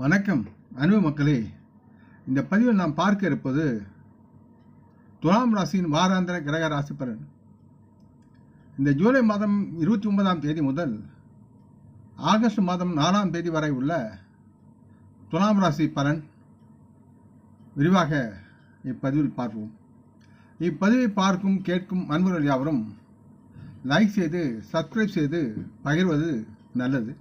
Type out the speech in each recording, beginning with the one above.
வணக்கம் அன்பு மக்களே. இந்த பதிவில் நாம் பார்க்க இருப்பது துலாம் ராசியின் வாராந்திர கிரக ராசி பலன். இந்த ஜூலை மாதம் 29ஆம் தேதி முதல் ஆகஸ்ட் மாதம் 4ஆம் தேதி வரை உள்ள துலாம் ராசி பலன் விரிவாக இப்பதிவில் பார்ப்போம். இப்பதிவை பார்க்கும் கேட்கும் அன்பர்கள் யாவரும் லைக் செய்து சப்ஸ்கிரைப் செய்து பகிர்வது நல்லது.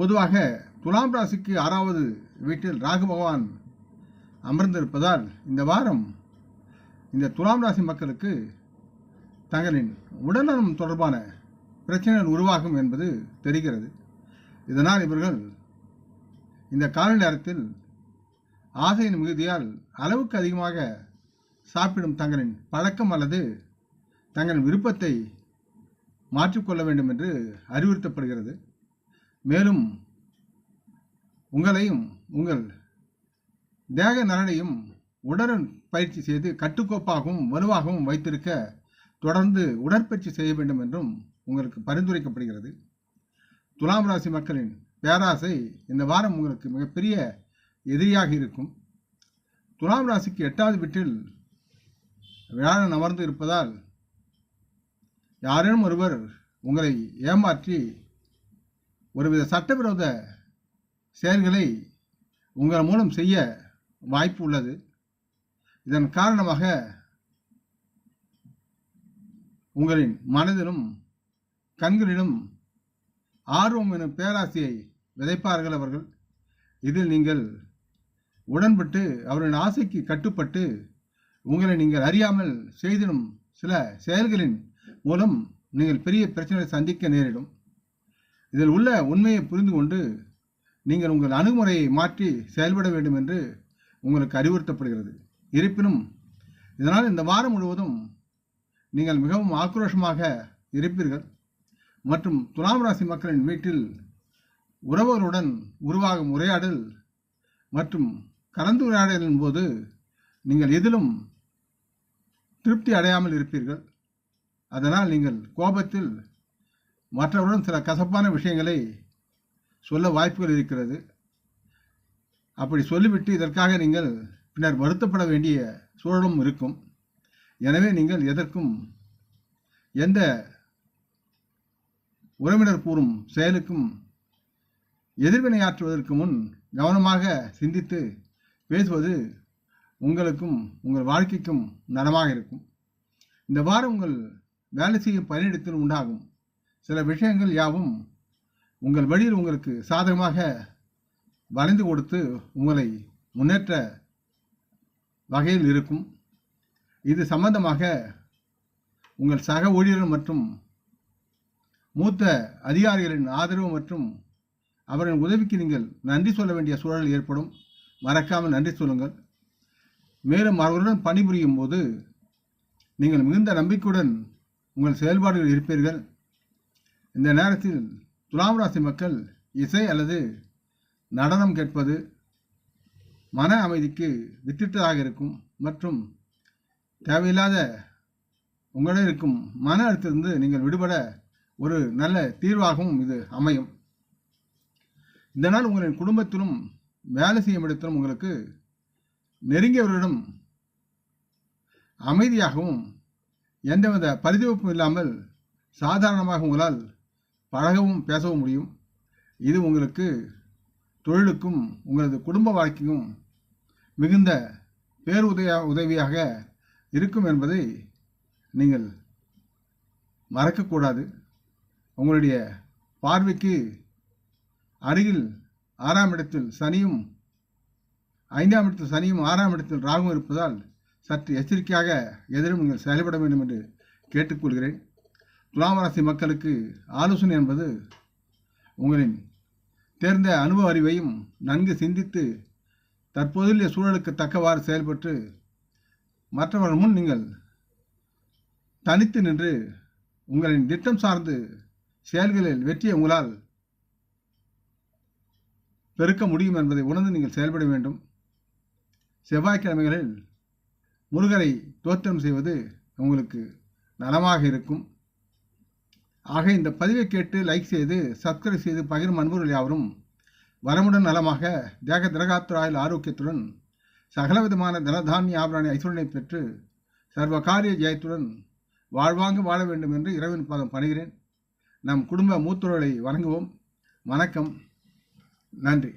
பொதுவாக துலாம் ராசிக்கு 6வது வீட்டில் ராகு பகவான் அமர்ந்திருப்பதால் இந்த வாரம் இந்த துலாம் ராசி மக்களுக்கு தங்களின் உடல்நலம் தொடர்பான பிரச்சனைகள் உருவாகும் என்பது தெரிகிறது. இதனால் இவர்கள் இந்த கால நேரத்தில் ஆசையின் மிகுதியால் அளவுக்கு அதிகமாக சாப்பிடும் தங்களின் பழக்கம் அல்லது தங்களின் விருப்பத்தை மாற்றிக்கொள்ள வேண்டும் என்று அறிவுறுத்தப்படுகிறது. மேலும் உங்களையும் உங்கள் தேக நலனையும் உடல் பயிற்சி செய்து கட்டுக்கோப்பாகவும் வலுவாகவும் வைத்திருக்க தொடர்ந்து உடற்பயிற்சி செய்ய வேண்டும் என்றும் உங்களுக்கு பரிந்துரைக்கப்படுகிறது. துலாம் ராசி மக்களின் பேராசை இந்த வாரம் உங்களுக்கு மிகப்பெரிய எதிரியாக இருக்கும். துலாம் ராசிக்கு 8வது வீட்டில் வியாழன் அமர்ந்து இருப்பதால் யாரேனும் ஒருவர் உங்களை ஏமாற்றி ஒருவித சட்டவிரோத செயல்களை உங்கள் மூலம் செய்ய வாய்ப்பு உள்ளது. இதன் காரணமாக உங்களின் மனதிலும் கண்களிலும் ஆர்வம் எனும் பேராசையை விதைப்பார்கள் அவர்கள். இதில் நீங்கள் உடன்பட்டு அவரின் ஆசைக்கு கட்டுப்பட்டு உங்களை நீங்கள் அறியாமல் செய்திடும் சில செயல்களின் மூலம் நீங்கள் பெரிய பிரச்சனைகளை சந்திக்க நேரிடும். இதில் உள்ள உண்மையை புரிந்து கொண்டு நீங்கள் உங்கள் அணுகுமுறையை மாற்றி செயல்பட வேண்டும் என்று உங்களுக்கு அறிவுறுத்தப்படுகிறது. இருப்பினும் இதனால் இந்த வாரம் முழுவதும் நீங்கள் மிகவும் ஆக்ரோஷமாக இருப்பீர்கள். மற்றும் துலாம் ராசி மக்களின் வீட்டில் உறவுகளுடன் உருவாகும் உரையாடல் மற்றும் கலந்துரையாடலின் போது நீங்கள் எதிலும் திருப்தி அடையாமல் இருப்பீர்கள். அதனால் நீங்கள் கோபத்தில் மற்றவருடன் சில கசப்பான விஷயங்களை சொல்ல வாய்ப்புகள் இருக்கிறது. அப்படி சொல்லிவிட்டு இதற்காக நீங்கள் பின்னர் வருத்தப்பட வேண்டிய சூழலும் இருக்கும். எனவே நீங்கள் எதற்கும் எந்த உறவினர் கூறும் செயலுக்கும் எதிர்வினையாற்றுவதற்கு முன் கவனமாக சிந்தித்து பேசுவது உங்களுக்கும் உங்கள் வாழ்க்கைக்கும் நலமாக இருக்கும். இந்த வாரம் உங்கள் வேலை செய்யும் பணியிடத்தில் உண்டாகும் சில விஷயங்கள் யாவும் உங்கள் வழியில் உங்களுக்கு சாதகமாக வளைந்து கொடுத்து உங்களை முன்னேற்ற வகையில் இருக்கும். இது சம்பந்தமாக உங்கள் சக ஊழியர்கள் மற்றும் மூத்த அதிகாரிகளின் ஆதரவு மற்றும் அவரின் உதவிக்கு நீங்கள் நன்றி சொல்ல வேண்டிய சூழல் ஏற்படும். மறக்காமல் நன்றி சொல்லுங்கள். மேலும் அவர்களுடன் பணிபுரியும் போது நீங்கள் மிகுந்த நம்பிக்கையுடன் உங்கள் செயல்பாடுகள் இருப்பீர்கள். இந்த நேரத்தில் துலாம் ராசி மக்கள் இசை அல்லது நடனம் கேட்பது மன அமைதிக்கு வித்திட்டதாக இருக்கும் மற்றும் தேவையில்லாத உங்களிடம் இருக்கும் மன அழுத்தத்திலிருந்து நீங்கள் விடுபட ஒரு நல்ல தீர்வாகவும் இது அமையும். இதனால் உங்களின் குடும்பத்திலும் வேலை செய்யும் இடத்திலும் உங்களுக்கு நெருங்கியவர்களிடம் அமைதியாகவும் எந்தவித பரிதவிப்பும் இல்லாமல் சாதாரணமாக உங்களால் பழகவும் பேசவும் முடியும். இது உங்களுக்கு தொழிலுக்கும் உங்களது குடும்ப வாழ்க்கைக்கும் மிகுந்த உதவியாக இருக்கும் என்பதை நீங்கள் மறக்கக்கூடாது. உங்களுடைய பார்வைக்கு அருகில் 6ஆம் இடத்தில் சனியும் 5ஆம் இடத்தில் சனியும் 6ஆம் இடத்தில் ராகுவும் இருப்பதால் சற்று எச்சரிக்கையாக எதிரும் நீங்கள் செயல்பட வேண்டும் என்று கேட்டுக்கொள்கிறேன். துலாம் ராசி மக்களுக்கு ஆலோசனை என்பது உங்களின் தேர்ந்த அனுபவ அறிவையும் நன்கு சிந்தித்து தற்போதுள்ள சூழலுக்கு தக்கவாறு செயல்பட்டு மற்றவர்கள் முன் நீங்கள் தனித்து நின்று உங்களின் திட்டம் சார்ந்து செயல்களில் வெற்றியை உங்களால் பெருக்க முடியும் என்பதை உணர்ந்து நீங்கள் செயல்பட வேண்டும். செவ்வாய்க்கிழமைகளில் முருகரை தோத்திரம் செய்வது உங்களுக்கு நலமாக இருக்கும். ஆக இந்த பதிவை கேட்டு லைக் செய்து சப்ஸ்கிரைப் செய்து பகிரும் அன்பர்கள் யாவரும் வரமுடன் நலமாக தேக திரகாத்துராயில் ஆரோக்கியத்துடன் சகலவிதமான தனதானிய ஆபரண ஐஸ்வரனை பெற்று சர்வ காரிய ஜெயத்துடன் வாழ்வாங்கு வாழ வேண்டும் என்று இறைவன் பாதம் பணிகிறேன். நம் குடும்ப மூத்தோர்களை வணங்குவோம். வணக்கம். நன்றி.